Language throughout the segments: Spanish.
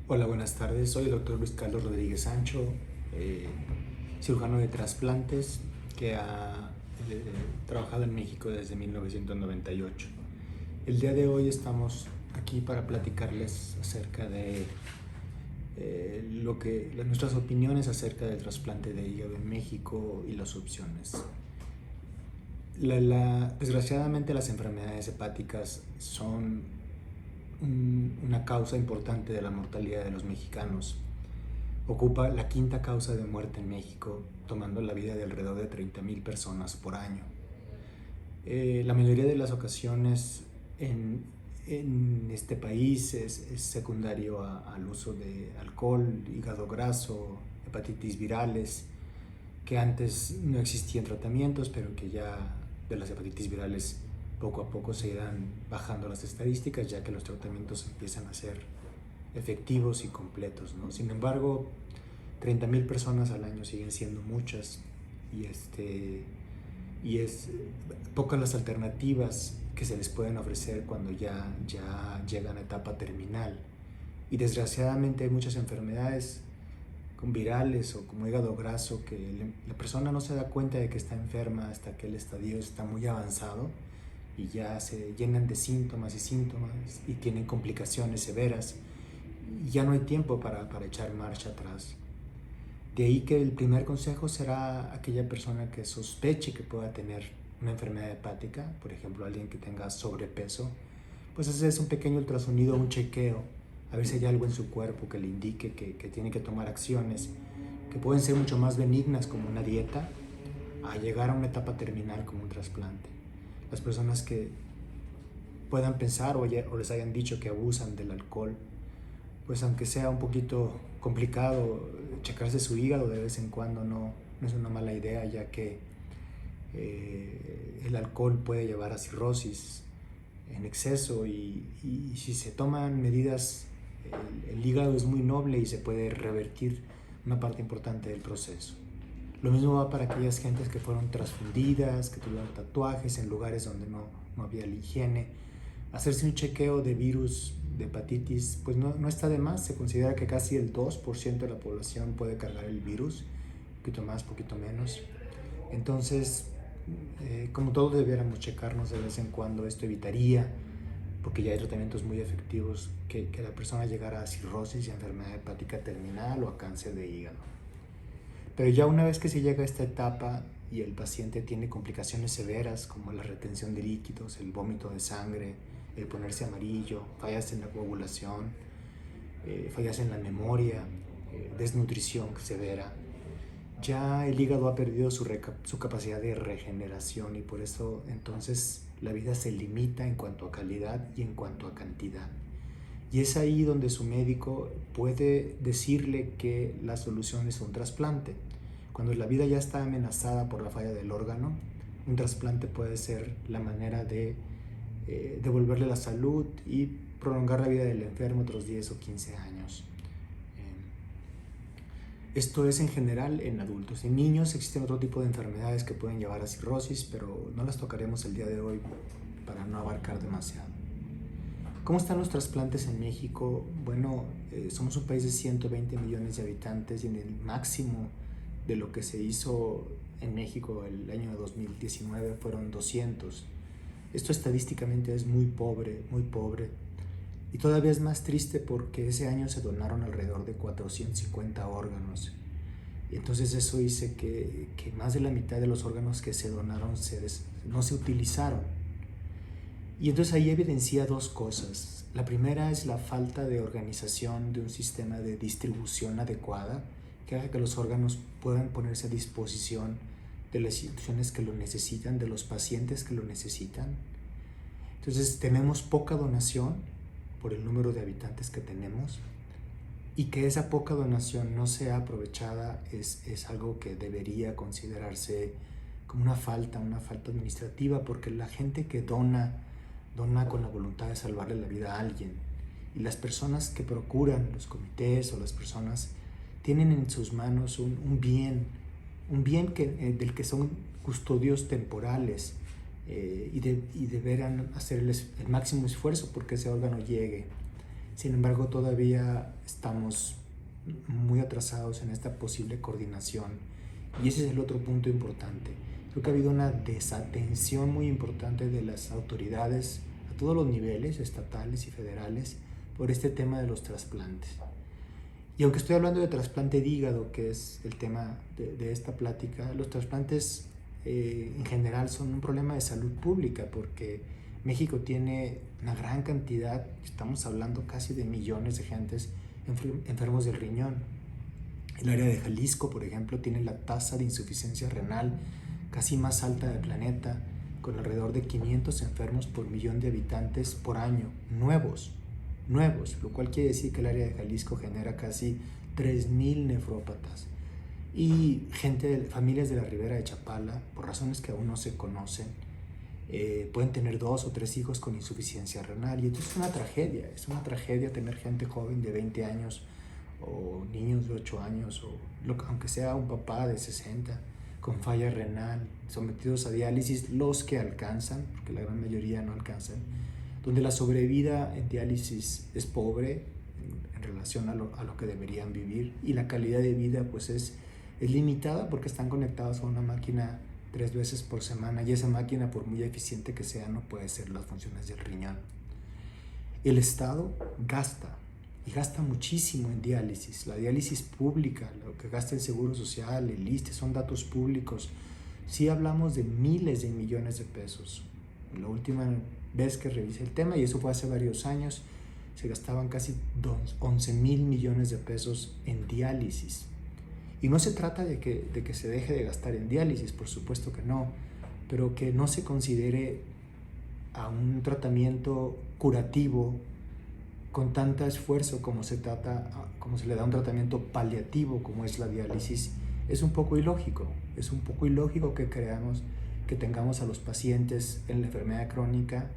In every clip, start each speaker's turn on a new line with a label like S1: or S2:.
S1: Hola, buenas tardes. Soy el doctor Luis Carlos Rodríguez Sancho, eh, cirujano de trasplantes que ha trabajado en México desde 1998. El día de hoy estamos aquí para platicarles acerca de nuestras opiniones acerca del trasplante de hígado en México y las opciones. Desgraciadamente las enfermedades hepáticas son una causa importante de la mortalidad de los mexicanos. Ocupa la quinta causa de muerte en México, tomando la vida de alrededor de 30,000 personas por año. La mayoría de las ocasiones en este país es secundario al uso de alcohol, hígado graso, hepatitis virales, que antes no existían tratamientos, pero que ya de las hepatitis virales poco a poco se irán bajando las estadísticas, ya que los tratamientos empiezan a ser efectivos y completos, ¿no? Sin embargo, 30,000 personas al año siguen siendo muchas y, y es pocas las alternativas que se les pueden ofrecer cuando ya llegan a etapa terminal. Y desgraciadamente hay muchas enfermedades con virales o como hígado graso que la persona no se da cuenta de que está enferma hasta que el estadio está muy avanzado y ya se llenan de síntomas y síntomas y tienen complicaciones severas y ya no hay tiempo para echar marcha atrás. De ahí que el primer consejo será aquella persona que sospeche que pueda tener una enfermedad hepática, por ejemplo, alguien que tenga sobrepeso, pues hacerse un pequeño ultrasonido, un chequeo, a ver si hay algo en su cuerpo que le indique que tiene que tomar acciones que pueden ser mucho más benignas como una dieta, a llegar a una etapa terminal como un trasplante. Las personas que puedan pensar o les hayan dicho que abusan del alcohol, pues aunque sea un poquito complicado, checarse su hígado de vez en cuando no es una mala idea, ya que el alcohol puede llevar a cirrosis en exceso y si se toman medidas, el hígado es muy noble y se puede revertir una parte importante del proceso. Lo mismo va para aquellas gentes que fueron transfundidas, que tuvieron tatuajes en lugares donde no había la higiene. Hacerse un chequeo de virus de hepatitis pues no está de más. Se considera que casi el 2% de la población puede cargar el virus, un poquito más, poquito menos. Entonces, como todos debiéramos checarnos de vez en cuando, esto evitaría, porque ya hay tratamientos muy efectivos, que la persona llegara a cirrosis y a enfermedad hepática terminal o a cáncer de hígado. Pero ya una vez que se llega a esta etapa y el paciente tiene complicaciones severas como la retención de líquidos, el vómito de sangre, el ponerse amarillo, fallas en la coagulación, fallas en la memoria, desnutrición severa, ya el hígado ha perdido su capacidad de regeneración y por eso entonces la vida se limita en cuanto a calidad y en cuanto a cantidad. Y es ahí donde su médico puede decirle que la solución es un trasplante. Cuando la vida ya está amenazada por la falla del órgano, un trasplante puede ser la manera de devolverle la salud y prolongar la vida del enfermo otros 10 o 15 años. Esto es en general en adultos. En niños existen otro tipo de enfermedades que pueden llevar a cirrosis, pero no las tocaremos el día de hoy para no abarcar demasiado. ¿Cómo están los trasplantes en México? Bueno, somos un país de 120 millones de habitantes y en el máximo de lo que se hizo en México el año 2019 fueron 200. Esto estadísticamente es muy pobre, muy pobre. Y todavía es más triste porque ese año se donaron alrededor de 450 órganos. Y entonces eso dice que más de la mitad de los órganos que se donaron no se utilizaron. Y entonces ahí evidencia dos cosas. La primera es la falta de organización de un sistema de distribución adecuada que haga que los órganos puedan ponerse a disposición de las instituciones que lo necesitan, de los pacientes que lo necesitan. Entonces tenemos poca donación por el número de habitantes que tenemos y que esa poca donación no sea aprovechada es algo que debería considerarse como una falta administrativa, porque la gente que dona con la voluntad de salvarle la vida a alguien, y las personas que procuran, los comités o las personas, tienen en sus manos un bien del que son custodios temporales, y deberán hacer el máximo esfuerzo porque ese órgano llegue. Sin embargo, todavía estamos muy atrasados en esta posible coordinación. Y ese es el otro punto importante. Creo que ha habido una desatención muy importante de las autoridades a todos los niveles, estatales y federales, por este tema de los trasplantes. Y aunque estoy hablando de trasplante de hígado, que es el tema de esta plática, los trasplantes en general son un problema de salud pública, porque México tiene una gran cantidad, estamos hablando casi de millones de gentes enfermos del riñón. El área de Jalisco, por ejemplo, tiene la tasa de insuficiencia renal casi más alta del planeta, con alrededor de 500 enfermos por millón de habitantes por año, nuevos, lo cual quiere decir que el área de Jalisco genera casi 3,000 nefrópatas. Y familias de la Ribera de Chapala, por razones que aún no se conocen, pueden tener 2 o 3 hijos con insuficiencia renal. Y entonces es una tragedia tener gente joven de 20 años o niños de 8 años, o aunque sea un papá de 60, con falla renal, sometidos a diálisis, los que alcanzan, porque la gran mayoría no alcanzan, donde la sobrevida en diálisis es pobre en relación a lo que deberían vivir, y la calidad de vida pues es limitada porque están conectados a una máquina 3 veces por semana, y esa máquina, por muy eficiente que sea, no puede hacer las funciones del riñón. El Estado gasta muchísimo en diálisis. La diálisis pública, lo que gasta el Seguro Social, el ISSSTE, son datos públicos. Sí hablamos de miles de millones de pesos. La última vez que revisé el tema, y eso fue hace varios años, se gastaban casi 11,000 millones de pesos en diálisis. Y no se trata de que se deje de gastar en diálisis, por supuesto que no, pero que no se considere a un tratamiento curativo con tanto esfuerzo como se le da a un tratamiento paliativo como es la diálisis. Es un poco ilógico que tengamos a los pacientes en la enfermedad crónica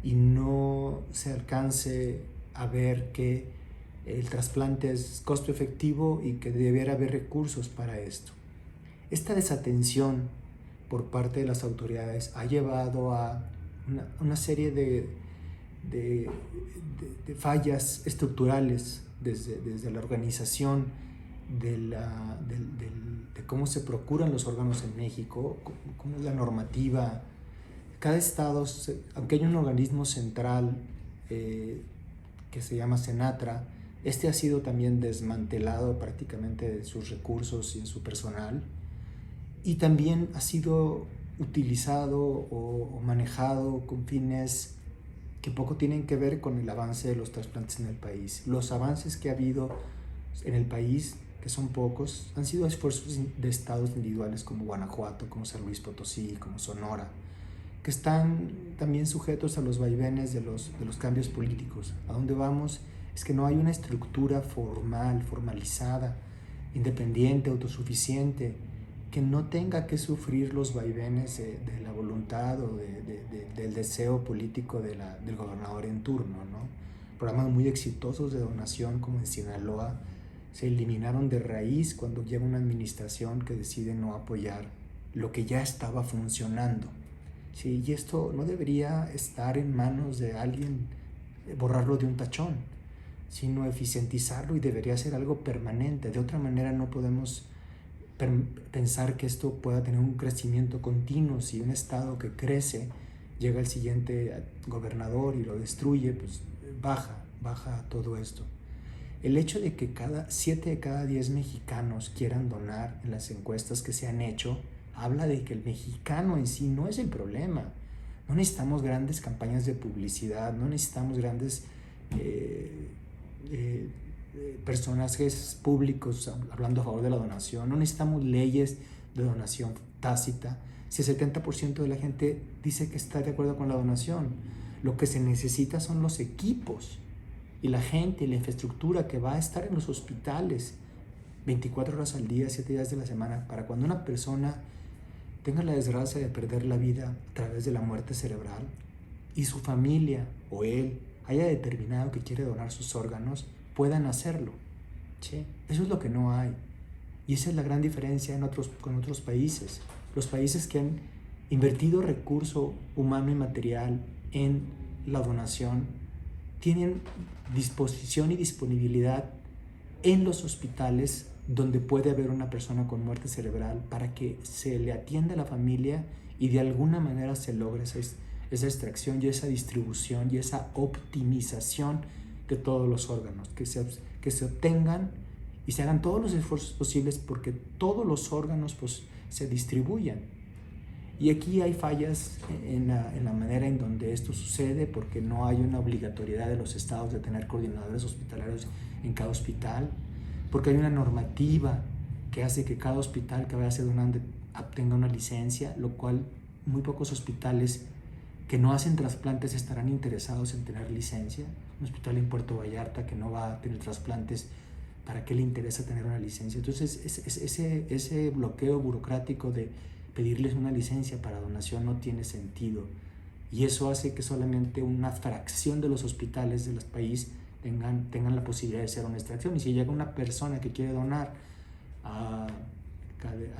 S1: y no se alcance a ver que el trasplante es costo efectivo y que debiera haber recursos para esto. Esta desatención por parte de las autoridades ha llevado a una serie de fallas estructurales desde la organización de cómo se procuran los órganos en México, cómo es la normativa. Cada estado, aunque hay un organismo central que se llama Senatra, este ha sido también desmantelado prácticamente de sus recursos y en su personal, y también ha sido utilizado o manejado con fines que poco tienen que ver con el avance de los trasplantes en el país. Los avances que ha habido en el país, que son pocos, han sido esfuerzos de estados individuales como Guanajuato, como San Luis Potosí, como Sonora, que están también sujetos a los vaivenes de los cambios políticos. ¿A dónde vamos? Es que no hay una estructura formalizada, independiente, autosuficiente, que no tenga que sufrir los vaivenes de la voluntad o del deseo político del gobernador en turno, ¿no? Programas muy exitosos de donación, como en Sinaloa, se eliminaron de raíz cuando llega una administración que decide no apoyar lo que ya estaba funcionando. Sí, y esto no debería estar en manos de alguien, borrarlo de un tachón, sino eficientizarlo, y debería ser algo permanente. De otra manera no podemos pensar que esto pueda tener un crecimiento continuo. Si un estado que crece llega el siguiente gobernador y lo destruye, pues baja todo esto. El hecho de que 7 de cada 10 mexicanos quieran donar en las encuestas que se han hecho, habla de que el mexicano en sí no es el problema. No necesitamos grandes campañas de publicidad, no necesitamos grandes personajes públicos hablando a favor de la donación, no necesitamos leyes de donación tácita. Si el 70% de la gente dice que está de acuerdo con la donación, lo que se necesita son los equipos y la gente y la infraestructura que va a estar en los hospitales 24 horas al día, 7 días de la semana, para cuando una persona tenga la desgracia de perder la vida a través de la muerte cerebral y su familia o él haya determinado que quiere donar sus órganos, puedan hacerlo. ¿Sí? Eso es lo que no hay. Y esa es la gran diferencia con otros países. Los países que han invertido recurso humano y material en la donación tienen disposición y disponibilidad en los hospitales donde puede haber una persona con muerte cerebral para que se le atienda a la familia y de alguna manera se logre esa extracción y esa distribución y esa optimización de todos los órganos, que se obtengan y se hagan todos los esfuerzos posibles porque todos los órganos pues, se distribuyan. Y aquí hay fallas en la manera en donde esto sucede porque no hay una obligatoriedad de los estados de tener coordinadores hospitalarios en cada hospital, porque hay una normativa que hace que cada hospital que vaya a ser donante obtenga una licencia, lo cual muy pocos hospitales que no hacen trasplantes estarán interesados en tener licencia. Un hospital en Puerto Vallarta que no va a tener trasplantes, ¿para qué le interesa tener una licencia? Entonces ese bloqueo burocrático de pedirles una licencia para donación no tiene sentido, y eso hace que solamente una fracción de los hospitales del país tengan la posibilidad de hacer una extracción. Y si llega una persona que quiere donar a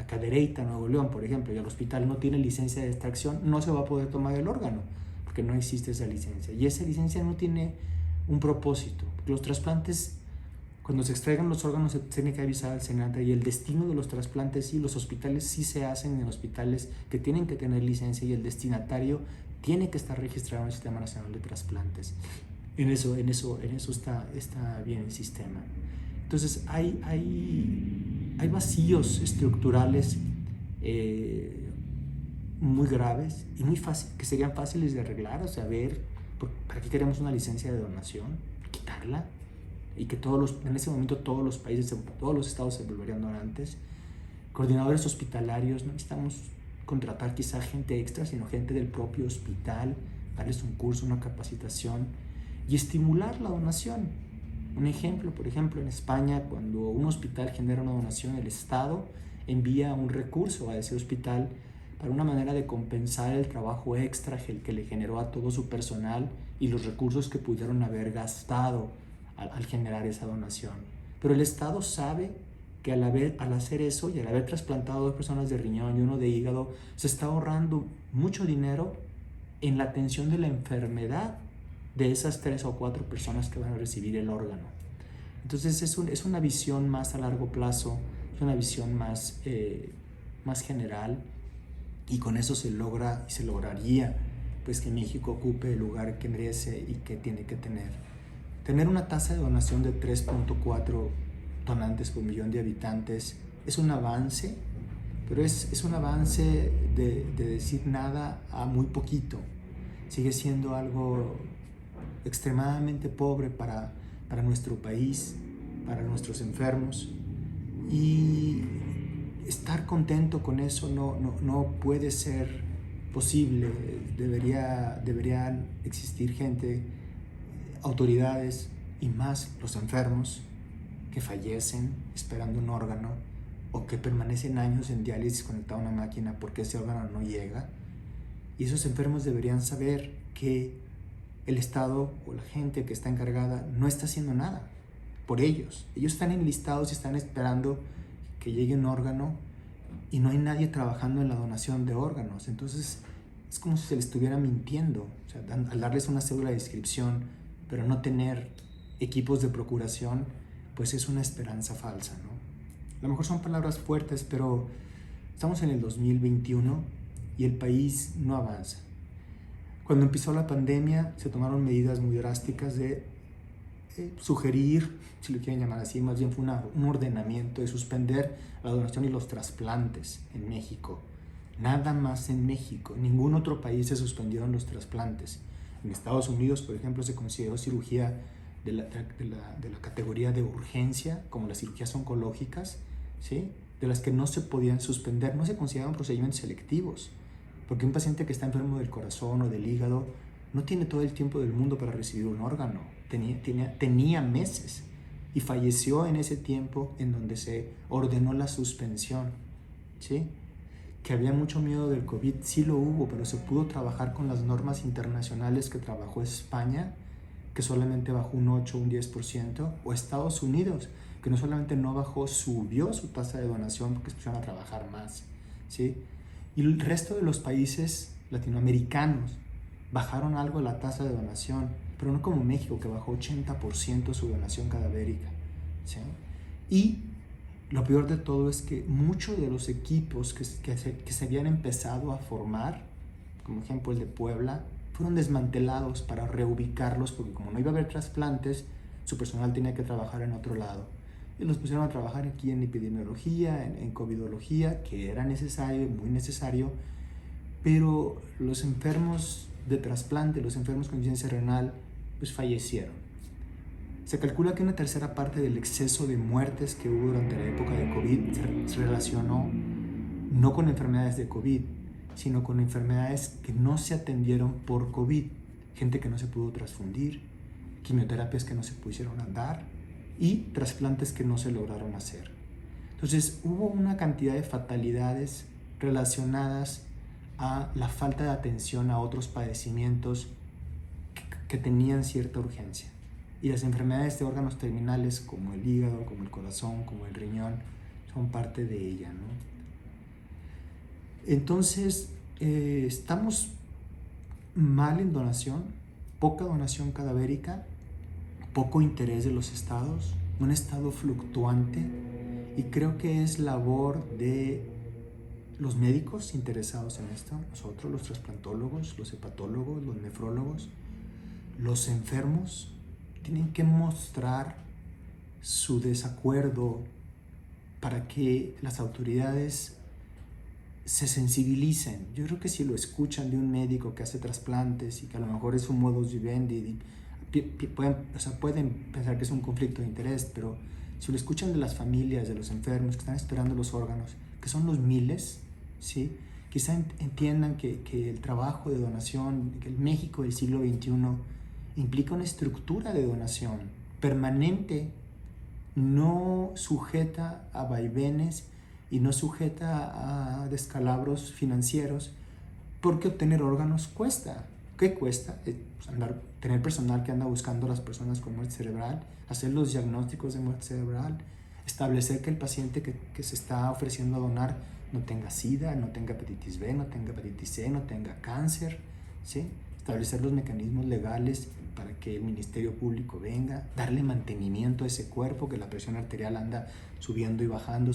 S1: Cadereyta, Nuevo León, por ejemplo, y el hospital no tiene licencia de extracción, no se va a poder tomar el órgano porque no existe esa licencia, y esa licencia no tiene un propósito. Los trasplantes, cuando se extraigan los órganos, se tiene que avisar al Senata, y el destino de los trasplantes, sí, los hospitales sí se hacen en hospitales que tienen que tener licencia, y el destinatario tiene que estar registrado en el Sistema Nacional de Trasplantes. En eso está bien el sistema. Entonces hay vacíos estructurales muy graves y muy fáciles, que serían fáciles de arreglar. O sea, ver, ¿para qué queremos una licencia de donación? Quitarla, y que en ese momento todos los países, todos los estados se volverían donantes. Coordinadores hospitalarios, no necesitamos contratar quizá gente extra, sino gente del propio hospital, darles un curso, una capacitación y estimular la donación. Un ejemplo, por ejemplo, en España, cuando un hospital genera una donación, el Estado envía un recurso a ese hospital para una manera de compensar el trabajo extra que le generó a todo su personal y los recursos que pudieron haber gastado al generar esa donación. Pero el Estado sabe que al hacer eso y al haber trasplantado 2 personas de riñón y 1 de hígado, se está ahorrando mucho dinero en la atención de la enfermedad de esas 3 o 4 personas que van a recibir el órgano. Entonces es una visión más a largo plazo, es una visión más general, y con eso se lograría pues que México ocupe el lugar que merece y que tiene que tener. Tener una tasa de donación de 3.4 donantes por millón de habitantes es un avance, pero es un avance de decir nada a muy poquito. Sigue siendo algo extremadamente pobre para nuestro país, para nuestros enfermos, y estar contento con eso no puede ser posible. Deberían existir gente, autoridades y más los enfermos que fallecen esperando un órgano o que permanecen años en diálisis conectado a una máquina porque ese órgano no llega, y esos enfermos deberían saber que el Estado o la gente que está encargada no está haciendo nada por ellos. Ellos están enlistados y están esperando que llegue un órgano, y no hay nadie trabajando en la donación de órganos. Entonces es como si se les estuviera mintiendo. O sea, al darles una cédula de inscripción pero no tener equipos de procuración, pues es una esperanza falsa, ¿no? A lo mejor son palabras fuertes, pero estamos en el 2021 y el país no avanza. Cuando empezó la pandemia se tomaron medidas muy drásticas de sugerir, si lo quieren llamar así, más bien fue un ordenamiento de suspender la donación y los trasplantes en México. Nada más en México, en ningún otro país se suspendieron los trasplantes. En Estados Unidos, por ejemplo, se consideró cirugía de la categoría de urgencia, como las cirugías oncológicas, ¿sí? De las que no se podían suspender, no se consideraban procedimientos selectivos, porque un paciente que está enfermo del corazón o del hígado no tiene todo el tiempo del mundo para recibir un órgano, tenía meses, y falleció en ese tiempo en donde se ordenó la suspensión, ¿sí? Que había mucho miedo del COVID, sí lo hubo, pero se pudo trabajar con las normas internacionales que trabajó España, que solamente bajó un 8 o un 10%, o Estados Unidos, que no solamente no bajó, subió su tasa de donación porque se pusieron a trabajar más, ¿sí? Y el resto de los países latinoamericanos bajaron algo la tasa de donación, pero no como México, que bajó 80% su donación cadavérica, ¿sí? Y lo peor de todo es que muchos de los equipos que se habían empezado a formar, como ejemplo el de Puebla, fueron desmantelados para reubicarlos, porque como no iba a haber trasplantes, su personal tenía que trabajar en otro lado. Y los pusieron a trabajar aquí en epidemiología, en covidología, que era necesario, muy necesario, pero los enfermos de trasplante, los enfermos con insuficiencia renal, pues fallecieron. Se calcula que una tercera parte del exceso de muertes que hubo durante la época de COVID se relacionó no con enfermedades de COVID, sino con enfermedades que no se atendieron por COVID. Gente que no se pudo transfundir, quimioterapias que no se pusieron a dar y trasplantes que no se lograron hacer. Entonces hubo una cantidad de fatalidades relacionadas a la falta de atención a otros padecimientos que tenían cierta urgencia. Y las enfermedades de órganos terminales como el hígado, como el corazón, como el riñón, son parte de ella, ¿no? Entonces, estamos mal en donación, poca donación cadavérica, poco interés de los estados, un estado fluctuante, y creo que es labor de los médicos interesados en esto, nosotros, los trasplantólogos, los hepatólogos, los nefrólogos, los enfermos, tienen que mostrar su desacuerdo para que las autoridades se sensibilicen. Yo creo que si lo escuchan de un médico que hace trasplantes y que a lo mejor es un modus vivendi, pueden pensar que es un conflicto de interés, pero si lo escuchan de las familias, de los enfermos que están esperando los órganos, que son los miles, ¿sí? Quizá entiendan que el trabajo de donación, que el México del siglo XXI implica una estructura de donación permanente, no sujeta a vaivenes y no sujeta a descalabros financieros, porque obtener órganos cuesta. ¿Qué cuesta? Tener personal que anda buscando a las personas con muerte cerebral, hacer los diagnósticos de muerte cerebral, establecer que el paciente que se está ofreciendo a donar no tenga SIDA, no tenga hepatitis B, no tenga hepatitis C, no tenga cáncer, ¿sí? Establecer los mecanismos legales para que el Ministerio Público venga, darle mantenimiento a ese cuerpo, que la presión arterial anda subiendo y bajando,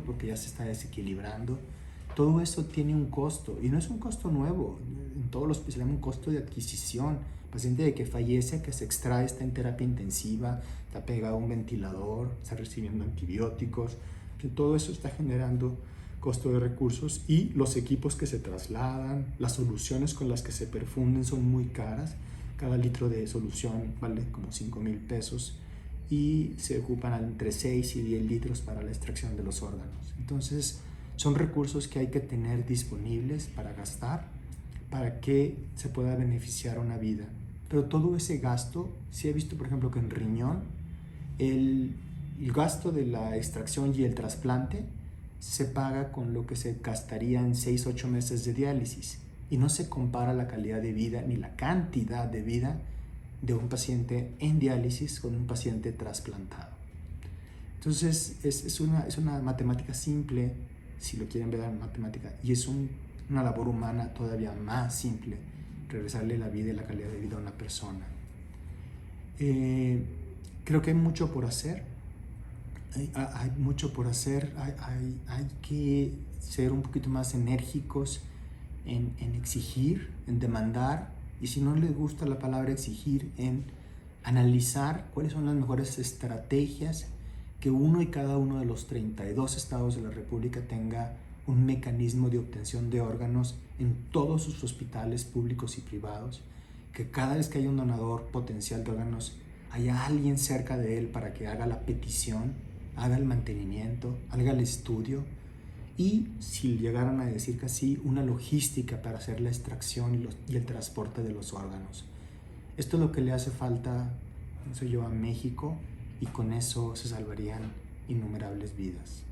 S1: porque ya se está desequilibrando. Todo eso tiene un costo, y no es un costo nuevo, en todos los se llama un costo de adquisición. El paciente de que fallece, que se extrae, está en terapia intensiva, está pegado a un ventilador, está recibiendo antibióticos, que todo eso está generando costo de recursos, y los equipos que se trasladan, las soluciones con las que se perfunden son muy caras. Cada litro de solución vale como 5,000 pesos y se ocupan entre 6 y 10 litros para la extracción de los órganos. Entonces, son recursos que hay que tener disponibles para gastar, para que se pueda beneficiar una vida. Pero todo ese gasto, sí he visto, por ejemplo, que en riñón, el gasto de la extracción y el trasplante se paga con lo que se gastaría en 6-8 meses de diálisis, y no se compara la calidad de vida ni la cantidad de vida de un paciente en diálisis con un paciente trasplantado. Entonces es una matemática simple, si lo quieren ver en matemática, y es una labor humana todavía más simple, regresarle la vida y la calidad de vida a una persona. Creo que hay mucho por hacer. Hay mucho por hacer, hay que ser un poquito más enérgicos en exigir, en demandar, y si no les gusta la palabra exigir, en analizar cuáles son las mejores estrategias, que uno y cada uno de los 32 estados de la República tenga un mecanismo de obtención de órganos en todos sus hospitales públicos y privados, que cada vez que haya un donador potencial de órganos haya alguien cerca de él para que haga la petición, haga el mantenimiento, haga el estudio, y si llegaran a decir que sí, una logística para hacer la extracción y el transporte de los órganos. Esto es lo que le hace falta, pienso yo, a México, y con eso se salvarían innumerables vidas.